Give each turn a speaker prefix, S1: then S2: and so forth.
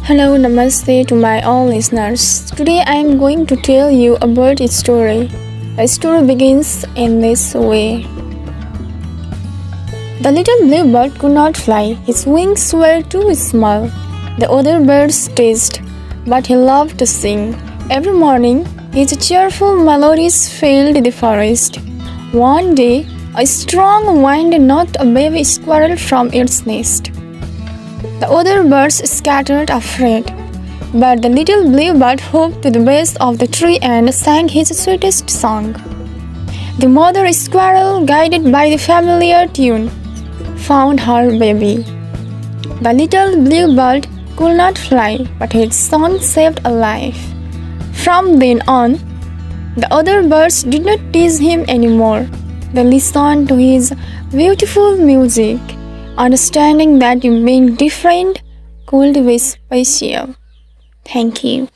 S1: Hello, namaste to my all listeners. Today I am going to tell you a bird story. The story begins in this way. The little bluebird could not fly, his wings were too small. The other birds teased, but he loved to sing. Every morning, his cheerful melodies filled the forest. One day, a strong wind knocked a baby squirrel from its nest. The other birds scattered afraid, but the little bluebird hopped to the base of the tree and sang his sweetest song. The mother squirrel, guided by the familiar tune, found her baby. The little bluebird could not fly, but his song saved a life. From then on, the other birds did not tease him anymore. They listened to his beautiful music, understanding that being different could be special. Thank you.